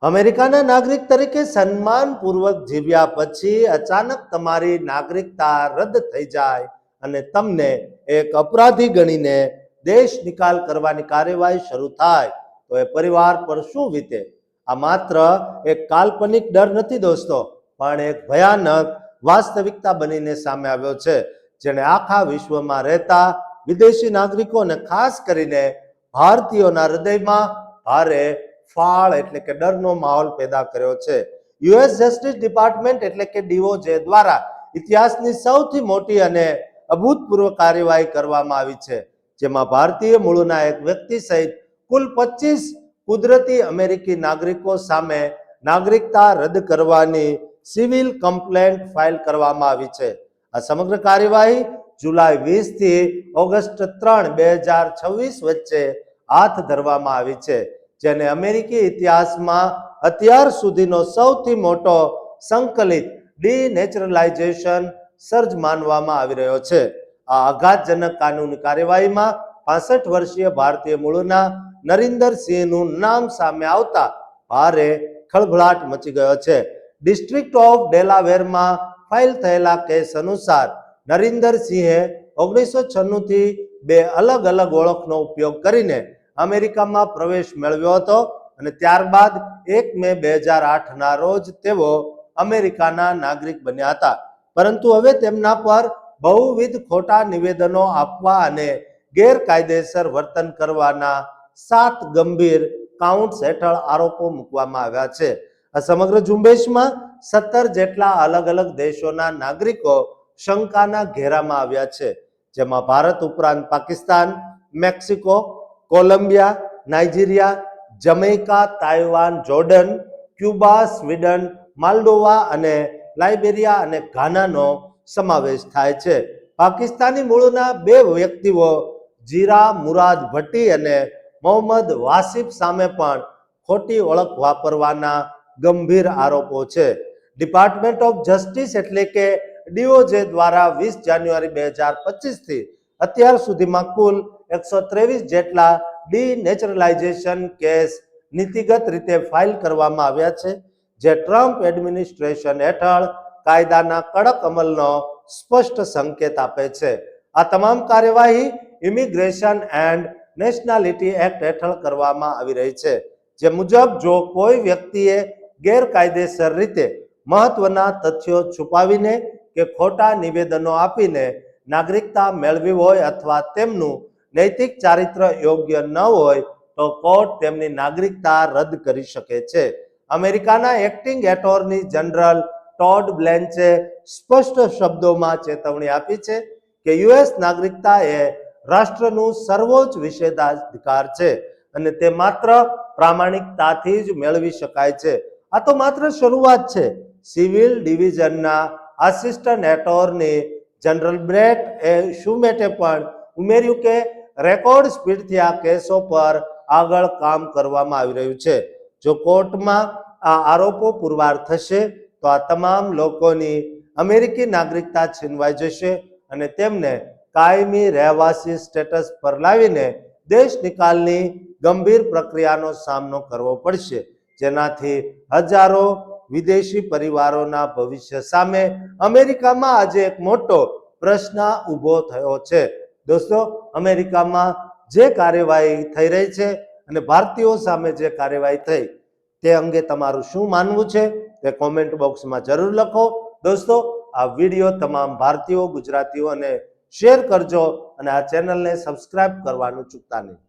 અમેરિકાના નાગરિક તરીકે સન્માનપૂર્વક જીવ્યા પછી અચાનક તમારી નાગરિકતા રદ થઈ જાય અને તમને એક અપરાધી ગણીને દેશ નિકાલ કરવાની કાર્યવાહી શરૂ થાય તો એ પરિવાર પર શું વીતે? આ માત્ર એક કાલ્પનિક ડર નથી દોસ્તો, પણ એક ભયાનક વાસ્તવિકતા બનીને સામે આવ્યો છે, જેણે આખા વિશ્વમાં રહેતા વિદેશી નાગરિકો અને ખાસ કરીને ભારતીયોના હૃદયમાં ભારે ફાળ એટલે કે ડરનો માહોલ પેદા કર્યો છે. યુએસ જસ્ટિસ ડિપાર્ટમેન્ટ એટલે કે DOJ દ્વારા ઇતિહાસની સૌથી મોટી અને અભૂતપૂર્વ કાર્યવાહી કરવામાં આવી છે, જેમાં ભારતીય મૂળના એક વ્યક્તિ સહિત કુલ 25 કુદરતી અમેરિકી નાગરિકો સામે નાગરિકતા રદ કરવાની સિવિલ કમ્પ્લેન્ટ ફાઇલ કરવામાં આવી છે. આ સમગ્ર કાર્યવાહી જુલાઈ 20 થી ઓગસ્ટ 3, 2026 વચ્ચે હાથ ધરવામાં આવી છે, જેને અમેરિકી ઇતિહાસમાં અત્યાર સુધીનો સૌથી મોટો સંકલિત ડીનેચરલાઇઝેશન સર્જ માનવામાં આવી રહ્યો છે. આ આઘાતજનક કાનૂની કાર્યવાહીમાં 65 વર્ષીય ભારતીય મૂળના નરિન્દર સિંહનું નામ સામે આવતા ભારે ખળભળાટ મચી ગયો છે. ડિસ્ટ્રિક્ટ ઓફ ડેલાવેરમાં ફાઇલ થયેલા કેસ અનુસાર નરિન્દર સિંહે 1996 થી બે અલગ અલગ ઓળખનો ઉપયોગ કરીને અમેરિકામાં પ્રવેશ મેળવ્યો હતો અને ત્યારબાદ 1 મે 2008ના રોજ તેઓ અમેરિકાના નાગરિક બન્યા હતા, પરંતુ હવે તેમના પર બહુવિધ ખોટા નિવેદનો આપવા અને ગેરકાયદેસર વર્તન કરવાના 7 ગંભીર કાઉન્ટ્સ હેઠળ આરોપો મૂકવામાં આવ્યા છે. આ સમગ્ર ઝુંબેશમાં 17 જેટલા અલગ અલગ દેશોના નાગરિકો શંકાના ઘેરામાં આવ્યા છે, જેમાં ભારત ઉપરાંત Pakistan, Mexico, Columbia, Nigeria, Jamaica, Taiwan, Jordan, Cuba, Sweden, Moldova અને લાઇબેરિયા અને ઘાનાનો સમાવેશ થાય છે. પાકિસ્તાની મૂળના 2 વ્યક્તિઓ જીરા મુરાદ ભટ્ટી અને મોહમ્મદ વાસિફ સામે પણ ખોટી ઓળખ વાપરવાના ગંભીર આરોપો છે. ડિપાર્ટમેન્ટ ઓફ જસ્ટિસ એટલે કે DOJ દ્વારા 20 જાન્યુઆરી 2025 થી અત્યાર સુધીમાં કુલ 123 જેટલા ડીનેચરલાઇઝેશન કેસ નીતિગત રીતે ફાઇલ કરવામાં આવ્યા છે, જે ટ્રમ્પ એડમિનિસ્ટ્રેશન હેઠળ કાયદાના કડક અમલનો સ્પષ્ટ સંકેત આપે છે. આ તમામ કાર્યવાહી ઇમિગ્રેશન એન્ડ નેશનાલિટી એક્ટ હેઠળ કરવામાં આવી રહી છે, જે મુજબ જો કોઈ વ્યક્તિએ ગેરકાયદેસર રીતે મહત્વના તથ્યો છુપાવીને કે ખોટા નિવેદનો આપીને નાગરિકતા મેળવી હોય અથવા તેમનું નૈતિક ચારિત્ર યોગ્ય ન હોય તો કોર્ટ તેમની નાગરિકતા રદ કરી શકે છે. અમેરિકાના એક્ટિંગ એટોર્ની જનરલ ટોડ બ્લેન્ચે સ્પષ્ટ શબ્દોમાં ચેતવણી આપી છે કે યુએસ નાગરિકતા એ રાષ્ટ્રનું સર્વોચ્ચ વિશેષાધિકાર છે અને તે માત્ર પ્રામાણિકતાથી જ મેળવી શકાય છે. આ તો માત્ર શરૂઆત છે. સિવિલ ડિવિઝનના assistant attorney general Brett Shumate પણ ઉમેર્યું કે રેકોર્ડ સ્પીડથી આ કેસો પર આગળ કામ કરવામાં આવી રહ્યું છે. જો કોર્ટમાં આ આરોપો પુરવાર થશે તો આ તમામ લોકોની અમેરિકી નાગરિકતા છીનવાઈ જશે અને તેમને કાયમી રહેવાસી સ્ટેટસ પર લાવીને દેશ નિકાલની ગંભીર પ્રક્રિયાનો સામનો કરવો પડશે, જેનાથી હજારો વિદેશી પરિવારોના ભવિષ્ય સામે અમેરિકામાં આજે એક મોટો પ્રશ્ન ઊભો થયો છે. દોસ્તો, અમેરિકામાં જે કાર્યવાહી થઈ રહી છે અને ભારતીયો સામે જે કાર્યવાહી થઈ તે અંગે તમારું શું માનવું છે તે કોમેન્ટ બોક્સમાં જરૂર લખો. દોસ્તો, આ વિડીયો તમામ ભારતીયો ગુજરાતીઓને શેર કરજો અને આ ચેનલને સબસ્ક્રાઇબ કરવાનું ચૂકતા નહીં.